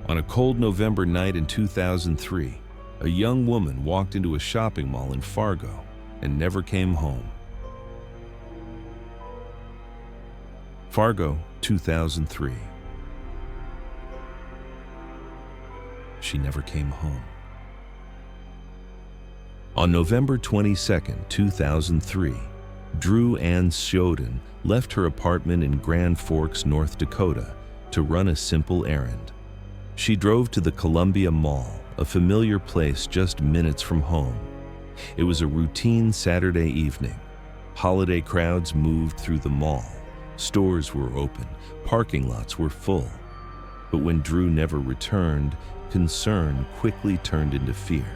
On a cold November night in 2003, a young woman walked into a shopping mall in Fargo and never came home. Fargo, 2003. She never came home. On November 22, 2003, Dru SJODIN left her apartment in Grand Forks, North Dakota, to run a simple errand. She drove to the Columbia Mall, a familiar place just minutes from home. It was a routine Saturday evening. Holiday crowds moved through the mall. Stores were open, parking lots were full. But when Dru never returned, concern quickly turned into fear.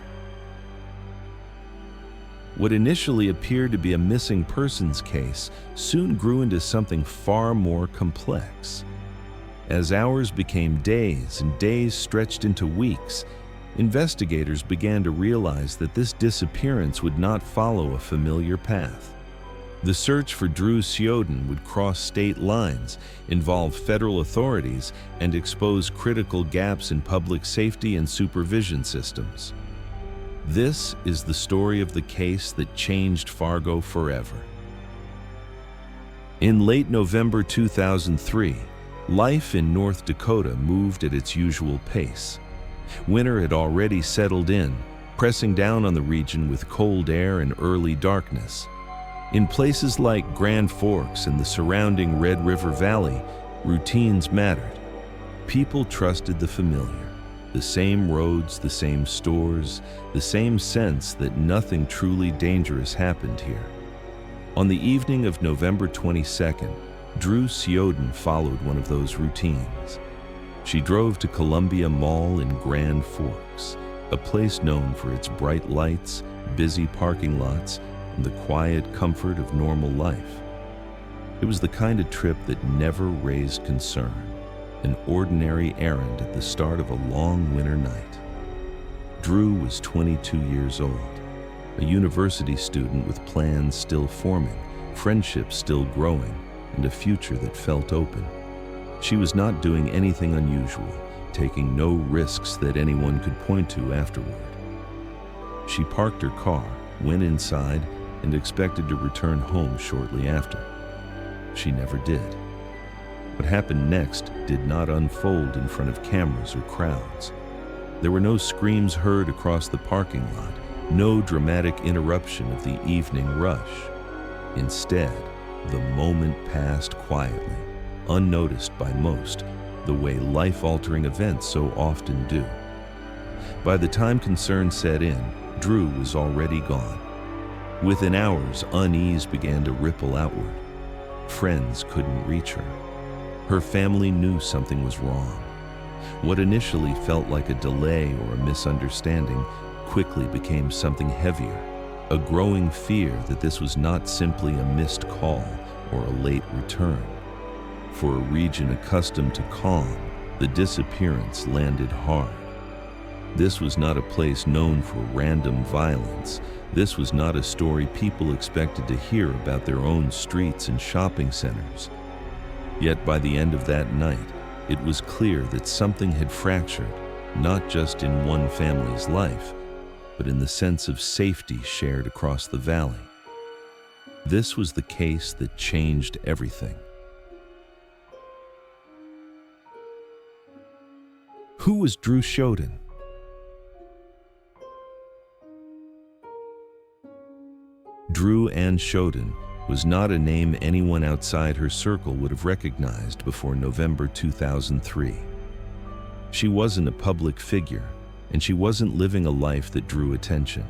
What initially appeared to be a missing persons case soon grew into something far more complex. As hours became days and days stretched into weeks, investigators began to realize that this disappearance would not follow a familiar path. The search for Dru SJODIN would cross state lines, involve federal authorities, and expose critical gaps in public safety and supervision systems. This is the story of the case that changed Fargo forever. In late November 2003, life in North Dakota moved at its usual pace. Winter had already settled in, pressing down on the region with cold air and early darkness. In places like Grand Forks and the surrounding Red River Valley, routines mattered. People trusted the familiar, the same roads, the same stores, the same sense that nothing truly dangerous happened here. On the evening of November 22nd, Dru SJODIN followed one of those routines. She drove to Columbia Mall in Grand Forks, a place known for its bright lights, busy parking lots, and the quiet comfort of normal life. It was the kind of trip that never raised concern, an ordinary errand at the start of a long winter night. Dru was 22 years old, a university student with plans still forming, friendships still growing, and a future that felt open. She was not doing anything unusual, taking no risks that anyone could point to afterward. She parked her car, went inside, and expected to return home shortly after. She never did. What happened next did not unfold in front of cameras or crowds. There were no screams heard across the parking lot, no dramatic interruption of the evening rush. Instead, the moment passed quietly, unnoticed by most, the way life-altering events so often do. By the time concern set in, Dru was already gone. Within hours, unease began to ripple outward. Friends couldn't reach her. Her family knew something was wrong. What initially felt like a delay or a misunderstanding quickly became something heavier, a growing fear that this was not simply a missed call or a late return. For a region accustomed to calm, the disappearance landed hard. This was not a place known for random violence. This was not a story people expected to hear about their own streets and shopping centers. Yet by the end of that night, it was clear that something had fractured, not just in one family's life, but in the sense of safety shared across the valley. This was the case that changed everything. Who was Dru SJODIN? Dru SJODIN was not a name anyone outside her circle would have recognized before November 2003. She wasn't a public figure, and she wasn't living a life that drew attention.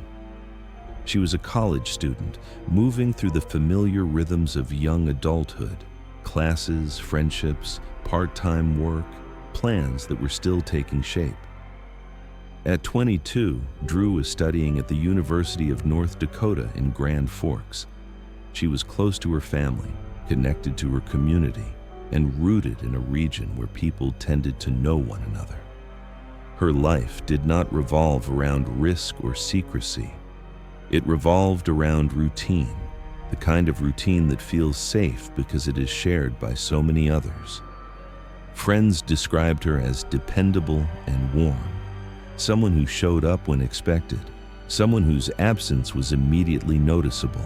She was a college student, moving through the familiar rhythms of young adulthood, classes, friendships, part-time work, plans that were still taking shape. At 22, Dru was studying at the University of North Dakota in Grand Forks. She was close to her family, connected to her community, and rooted in a region where people tended to know one another. Her life did not revolve around risk or secrecy. It revolved around routine, the kind of routine that feels safe because it is shared by so many others. Friends described her as dependable and warm, someone who showed up when expected, someone whose absence was immediately noticeable.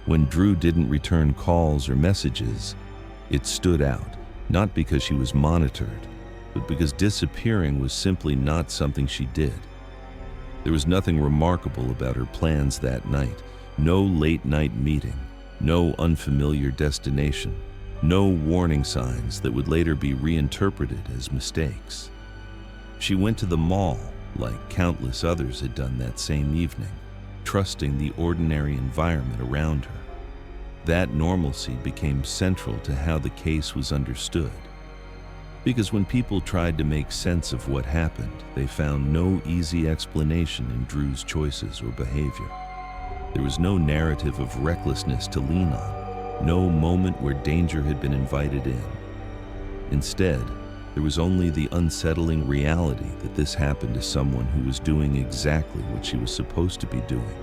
When Drew didn't return calls or messages, it stood out, not because she was monitored, but because disappearing was simply not something she did. There was nothing remarkable about her plans that night. No late-night meeting, no unfamiliar destination, no warning signs that would later be reinterpreted as mistakes. She went to the mall, like countless others had done that same evening, trusting the ordinary environment around her. That normalcy became central to how the case was understood. Because when people tried to make sense of what happened, they found no easy explanation in Drew's choices or behavior. There was no narrative of recklessness to lean on, no moment where danger had been invited in. Instead, there was only the unsettling reality that this happened to someone who was doing exactly what she was supposed to be doing,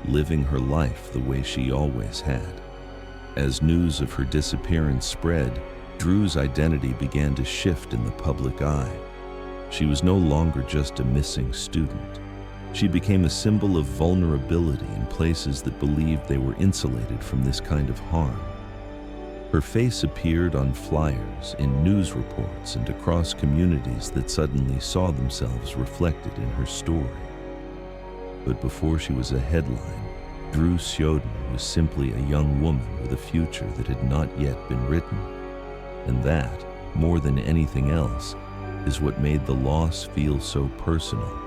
living her life the way she always had. As news of her disappearance spread, Drew's identity began to shift in the public eye. She was no longer just a missing student. She became a symbol of vulnerability in places that believed they were insulated from this kind of harm. Her face appeared on flyers, in news reports, and across communities that suddenly saw themselves reflected in her story. But before she was a headline, Dru SJODIN was simply a young woman with a future that had not yet been written. And that, more than anything else, is what made the loss feel so personal,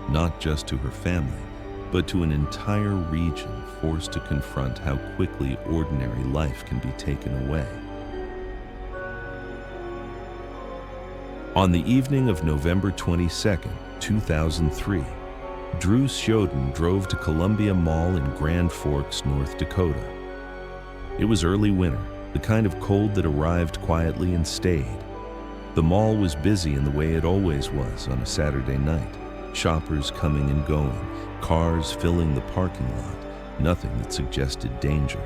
not just to her family, but to an entire region forced to confront how quickly ordinary life can be taken away. On the evening of November 22, 2003, Dru SJODIN drove to Columbia Mall in Grand Forks, North Dakota. It was early winter, the kind of cold that arrived quietly and stayed. The mall was busy in the way it always was on a Saturday night. Shoppers coming and going, cars filling the parking lot, nothing that suggested danger.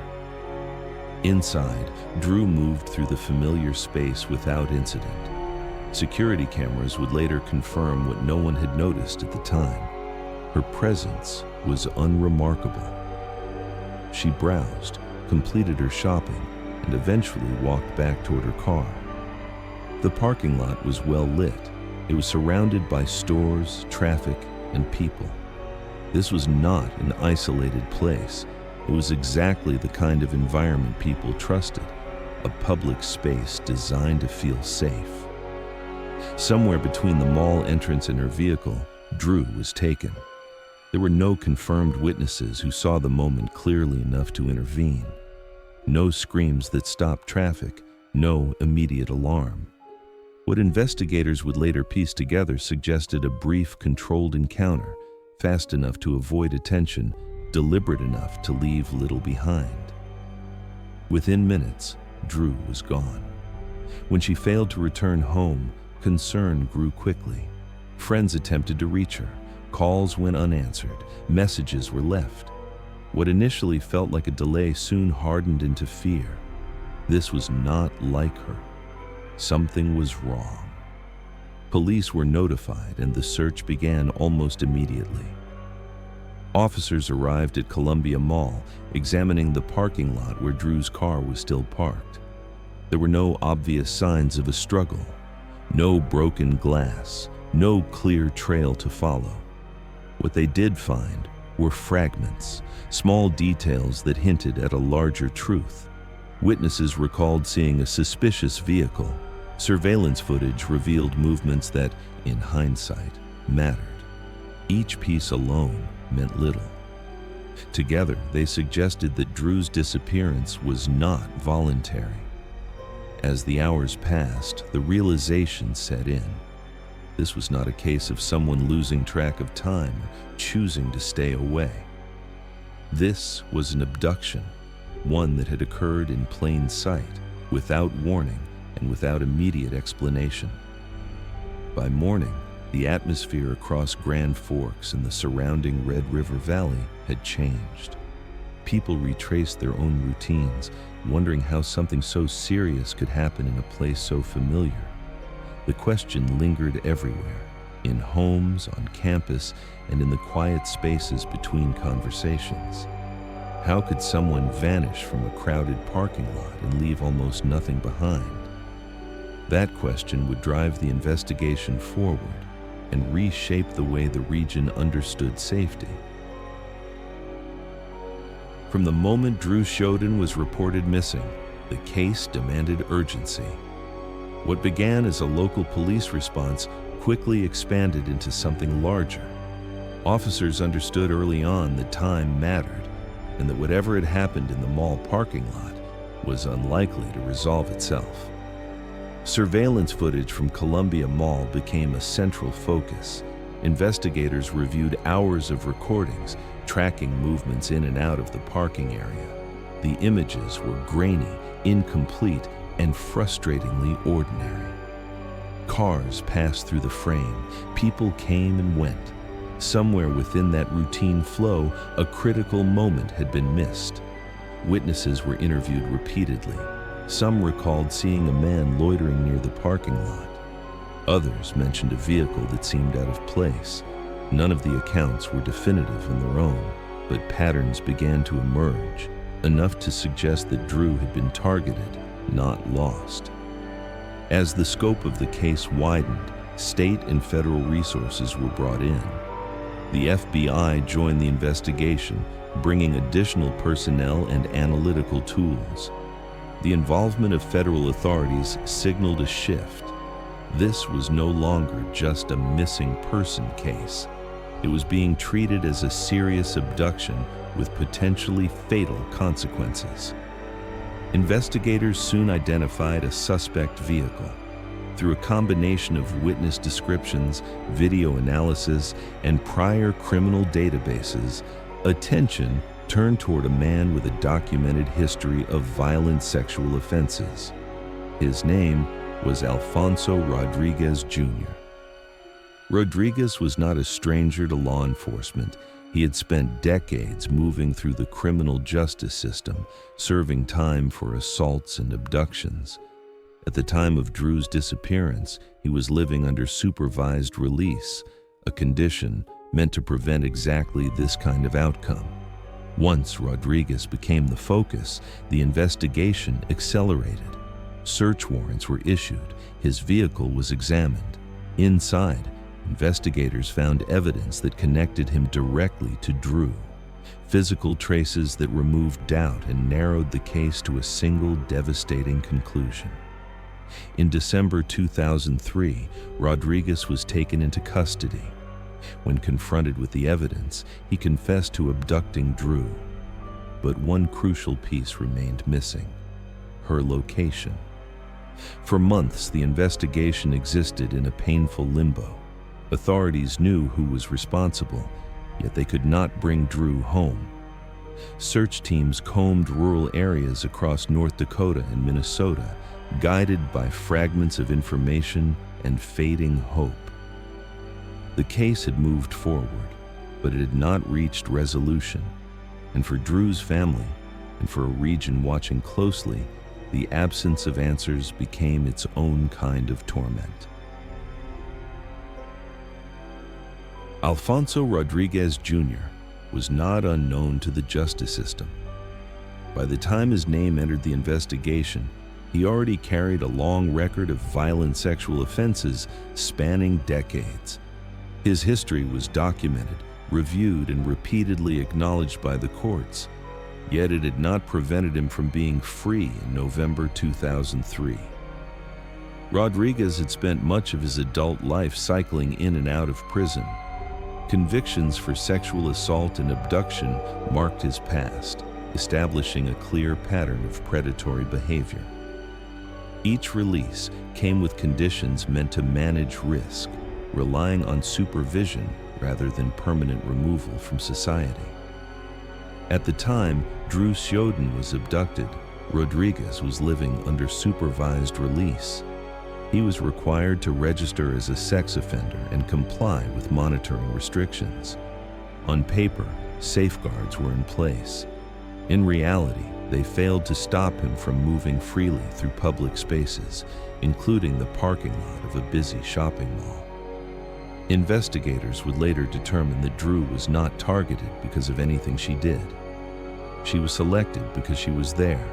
Inside, Dru moved through the familiar space without incident. Security cameras would later confirm what no one had noticed at the time. Her presence was unremarkable. She browsed, completed her shopping, and eventually walked back toward her car. The parking lot was well lit. It was surrounded by stores, traffic, and people. This was not an isolated place. It was exactly the kind of environment people trusted, a public space designed to feel safe. Somewhere between the mall entrance and her vehicle, Dru was taken. There were no confirmed witnesses who saw the moment clearly enough to intervene. No screams that stopped traffic, no immediate alarm. What investigators would later piece together suggested a brief, controlled encounter, fast enough to avoid attention, deliberate enough to leave little behind. Within minutes, Dru was gone. When she failed to return home, concern grew quickly. Friends attempted to reach her. Calls went unanswered. Messages were left. What initially felt like a delay soon hardened into fear. This was not like her. Something was wrong. Police were notified and the search began almost immediately. Officers arrived at Columbia Mall, examining the parking lot where Dru's car was still parked. There were no obvious signs of a struggle, no broken glass, no clear trail to follow. What they did find were fragments, small details that hinted at a larger truth. Witnesses recalled seeing a suspicious vehicle. Surveillance footage revealed movements that, in hindsight, mattered. Each piece alone meant little. Together, they suggested that Dru's disappearance was not voluntary. As the hours passed, the realization set in. This was not a case of someone losing track of time or choosing to stay away. This was an abduction, one that had occurred in plain sight, without warning and without immediate explanation. By morning, the atmosphere across Grand Forks and the surrounding Red River Valley had changed. People retraced their own routines, wondering how something so serious could happen in a place so familiar. The question lingered everywhere, in homes, on campus, and in the quiet spaces between conversations. How could someone vanish from a crowded parking lot and leave almost nothing behind? That question would drive the investigation forward and reshape the way the region understood safety. From the moment Drew SJODIN was reported missing, the case demanded urgency. What began as a local police response quickly expanded into something larger. Officers understood early on that time mattered, and that whatever had happened in the mall parking lot was unlikely to resolve itself. Surveillance footage from Columbia Mall became a central focus. Investigators reviewed hours of recordings, tracking movements in and out of the parking area. The images were grainy, incomplete, and frustratingly ordinary. Cars passed through the frame, people came and went. Somewhere within that routine flow, a critical moment had been missed. Witnesses were interviewed repeatedly. Some recalled seeing a man loitering near the parking lot. Others mentioned a vehicle that seemed out of place. None of the accounts were definitive on their own, but patterns began to emerge, enough to suggest that Drew had been targeted, not lost. As the scope of the case widened, state and federal resources were brought in. The FBI joined the investigation, bringing additional personnel and analytical tools. The involvement of federal authorities signaled a shift. This was no longer just a missing person case. It was being treated as a serious abduction with potentially fatal consequences. Investigators soon identified a suspect vehicle. Through a combination of witness descriptions, video analysis, and prior criminal databases, attention turned toward a man with a documented history of violent sexual offenses. His name was Alfonso Rodriguez Jr. Rodriguez was not a stranger to law enforcement. He had spent decades moving through the criminal justice system, serving time for assaults and abductions. At the time of Drew's disappearance, he was living under supervised release, a condition meant to prevent exactly this kind of outcome. Once Rodriguez became the focus, the investigation accelerated. Search warrants were issued. His vehicle was examined. Inside, investigators found evidence that connected him directly to Drew. Physical traces that removed doubt and narrowed the case to a single devastating conclusion. In December 2003, Rodriguez was taken into custody. When confronted with the evidence, he confessed to abducting Drew. But one crucial piece remained missing: her location. For months, the investigation existed in a painful limbo. Authorities knew who was responsible, yet they could not bring Drew home. Search teams combed rural areas across North Dakota and Minnesota, guided by fragments of information and fading hope. The case had moved forward, but it had not reached resolution. And for Drew's family, and for a region watching closely, the absence of answers became its own kind of torment. Alfonso Rodriguez Jr. was not unknown to the justice system. By the time his name entered the investigation, he already carried a long record of violent sexual offenses spanning decades. His history was documented, reviewed, and repeatedly acknowledged by the courts, yet it had not prevented him from being free in November 2003. Rodriguez had spent much of his adult life cycling in and out of prison. Convictions for sexual assault and abduction marked his past, establishing a clear pattern of predatory behavior. Each release came with conditions meant to manage risk, relying on supervision rather than permanent removal from society. At the time Drew SJODIN was abducted, Rodriguez was living under supervised release. He was required to register as a sex offender and comply with monitoring restrictions. On paper, safeguards were in place. In reality, they failed to stop him from moving freely through public spaces, including the parking lot of a busy shopping mall. Investigators would later determine that Drew was not targeted because of anything she did. She was selected because she was there,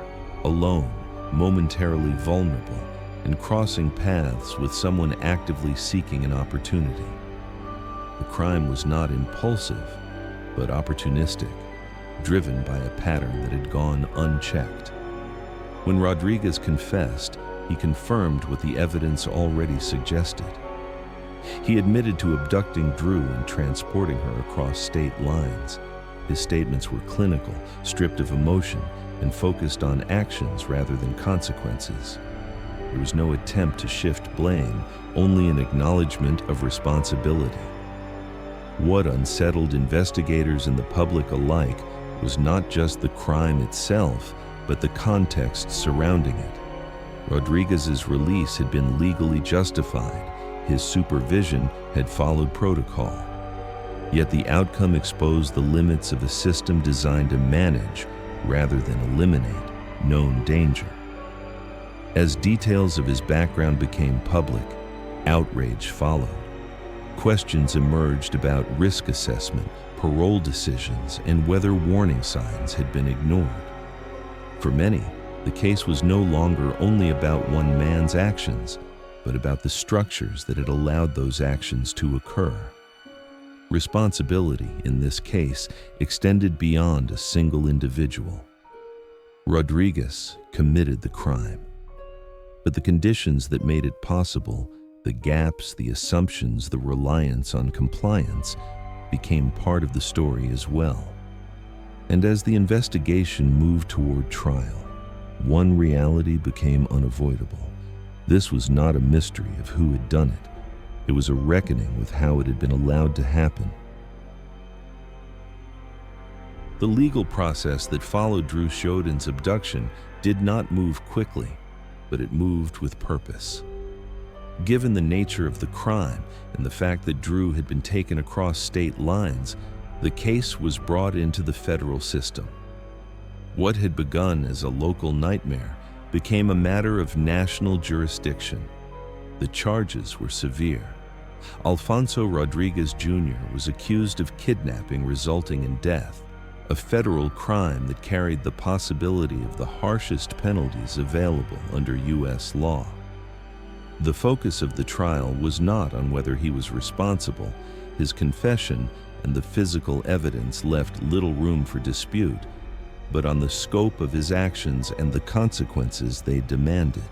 alone, momentarily vulnerable, and crossing paths with someone actively seeking an opportunity. The crime was not impulsive, but opportunistic, driven by a pattern that had gone unchecked. When Rodriguez confessed, he confirmed what the evidence already suggested. He admitted to abducting Drew and transporting her across state lines. His statements were clinical, stripped of emotion, and focused on actions rather than consequences. There was no attempt to shift blame, only an acknowledgement of responsibility. What unsettled investigators and the public alike was not just the crime itself, but the context surrounding it. Rodriguez's release had been legally justified. His supervision had followed protocol. Yet the outcome exposed the limits of a system designed to manage, rather than eliminate, known danger. As details of his background became public, outrage followed. Questions emerged about risk assessment, parole decisions, and whether warning signs had been ignored. For many, the case was no longer only about one man's actions, but about the structures that had allowed those actions to occur. Responsibility, in this case, extended beyond a single individual. Rodriguez committed the crime, but the conditions that made it possible, the gaps, the assumptions, the reliance on compliance, became part of the story as well. And as the investigation moved toward trial, one reality became unavoidable. This was not a mystery of who had done it. It was a reckoning with how it had been allowed to happen. The legal process that followed Drew SJODIN's abduction did not move quickly, but it moved with purpose. Given the nature of the crime and the fact that Drew had been taken across state lines, the case was brought into the federal system. What had begun as a local nightmare became a matter of national jurisdiction. The charges were severe. Alfonso Rodriguez Jr. was accused of kidnapping resulting in death, a federal crime that carried the possibility of the harshest penalties available under U.S. law. The focus of the trial was not on whether he was responsible. His confession and the physical evidence left little room for dispute, but on the scope of his actions and the consequences they demanded.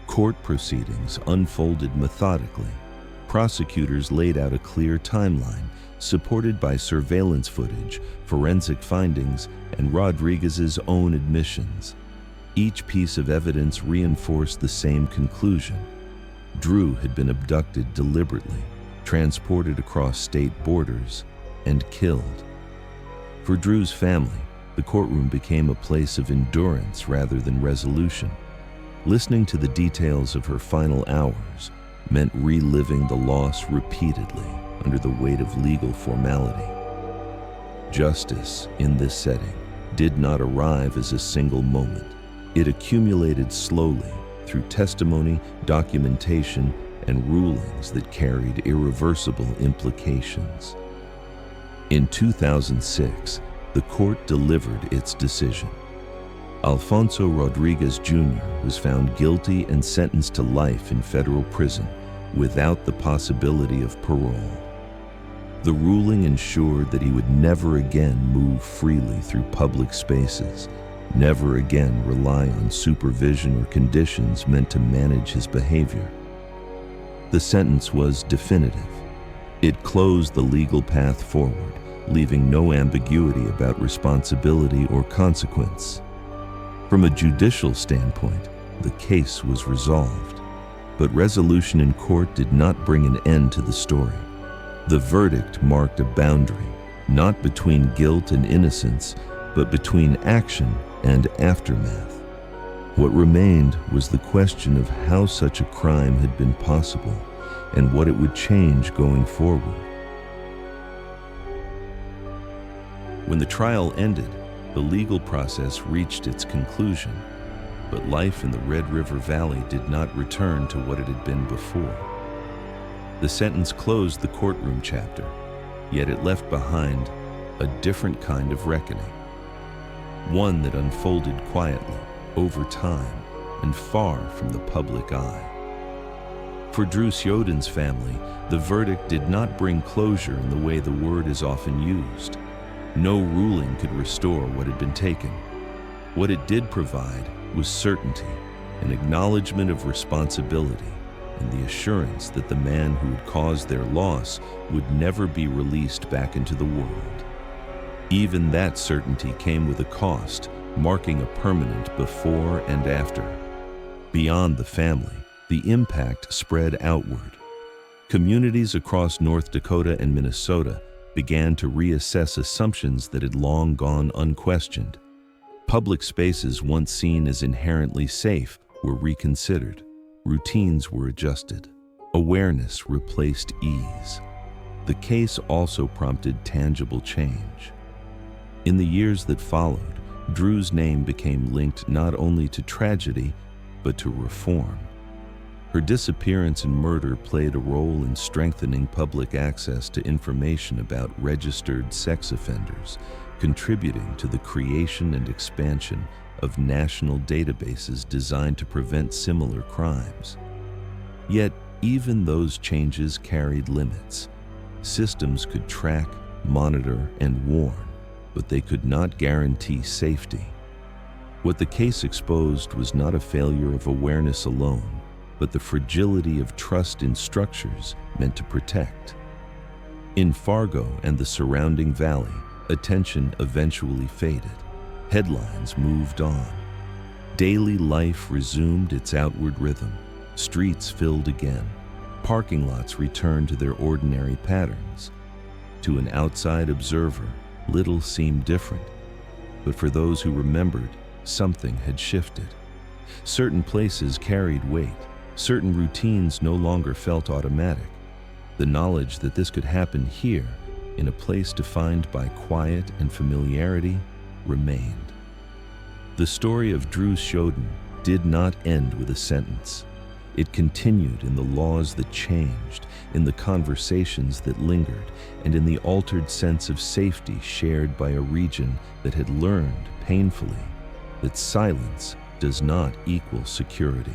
Court proceedings unfolded methodically. Prosecutors laid out a clear timeline, supported by surveillance footage, forensic findings, and Rodriguez's own admissions. Each piece of evidence reinforced the same conclusion. Drew had been abducted deliberately, transported across state borders, and killed. For Drew's family, the courtroom became a place of endurance rather than resolution. Listening to the details of her final hours meant reliving the loss repeatedly under the weight of legal formality. Justice, in this setting, did not arrive as a single moment. It accumulated slowly through testimony, documentation, and rulings that carried irreversible implications. In 2006, the court delivered its decision. Alfonso Rodriguez Jr. was found guilty and sentenced to life in federal prison without the possibility of parole. The ruling ensured that he would never again move freely through public spaces, never again rely on supervision or conditions meant to manage his behavior. The sentence was definitive. It closed the legal path forward, leaving no ambiguity about responsibility or consequence. From a judicial standpoint, the case was resolved, but resolution in court did not bring an end to the story. The verdict marked a boundary, not between guilt and innocence, but between action and aftermath. What remained was the question of how such a crime had been possible and what it would change going forward. When the trial ended, The legal process reached its conclusion, but life in the Red River Valley did not return to what it had been before. The sentence closed the courtroom chapter, yet it left behind a different kind of reckoning, one that unfolded quietly, over time, and far from the public eye. For DRU SJODIN's family, the verdict did not bring closure in the way the word is often used. No ruling could restore what had been taken. What it did provide was certainty, an acknowledgement of responsibility, and the assurance that the man who had caused their loss would never be released back into the world. Even that certainty came with a cost, marking a permanent before and after. Beyond the family, the impact spread outward. Communities across North Dakota and Minnesota began to reassess assumptions that had long gone unquestioned. Public spaces once seen as inherently safe were reconsidered. Routines were adjusted. Awareness replaced ease. The case also prompted tangible change. In the years that followed, DRU's name became linked not only to tragedy, but to reform. Her disappearance and murder played a role in strengthening public access to information about registered sex offenders, contributing to the creation and expansion of national databases designed to prevent similar crimes. Yet, even those changes carried limits. Systems could track, monitor, and warn, but they could not guarantee safety. What the case exposed was not a failure of awareness alone, but the fragility of trust in structures meant to protect. In Fargo and the surrounding valley, attention eventually faded. Headlines moved on. Daily life resumed its outward rhythm. Streets filled again. Parking lots returned to their ordinary patterns. To an outside observer, little seemed different. But for those who remembered, something had shifted. Certain places carried weight. Certain routines no longer felt automatic. The knowledge that this could happen here, in a place defined by quiet and familiarity, remained. The story of DRU SJODIN did not end with a sentence. It continued in the laws that changed, in the conversations that lingered, and in the altered sense of safety shared by a region that had learned painfully that silence does not equal security.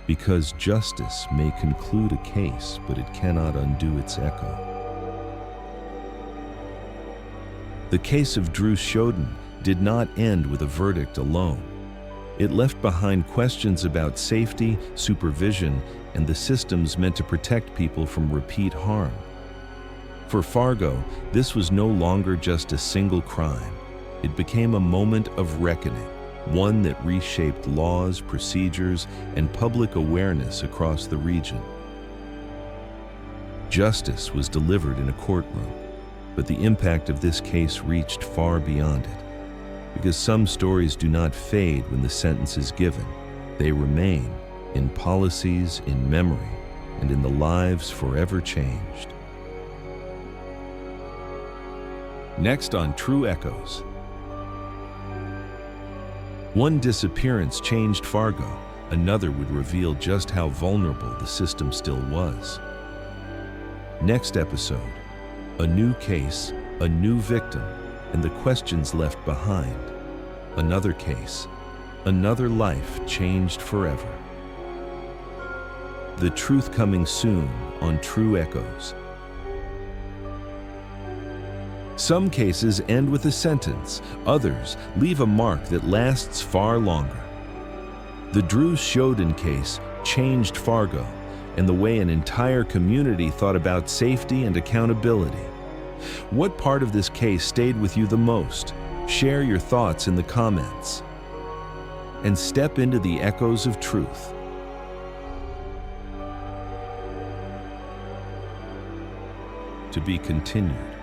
Because justice may conclude a case, but it cannot undo its echo. The case of DRU SJODIN did not end with a verdict alone. It left behind questions about safety, supervision, and the systems meant to protect people from repeat harm. For Fargo, this was no longer just a single crime. It became a moment of reckoning, one that reshaped laws, procedures, and public awareness across the region. Justice was delivered in a courtroom, but the impact of this case reached far beyond it. Because some stories do not fade when the sentence is given. They remain in policies, in memory, and in the lives forever changed. Next on True Echoes. One disappearance changed Fargo. Another would reveal just how vulnerable the system still was. Next episode, a new case, a new victim, and the questions left behind. Another case, another life changed forever. The truth coming soon on True Echoes. Some cases end with a sentence, others leave a mark that lasts far longer. The DRU SJODIN case changed Fargo and the way an entire community thought about safety and accountability. What part of this case stayed with you the most? Share your thoughts in the comments. And step into the echoes of truth. To be continued.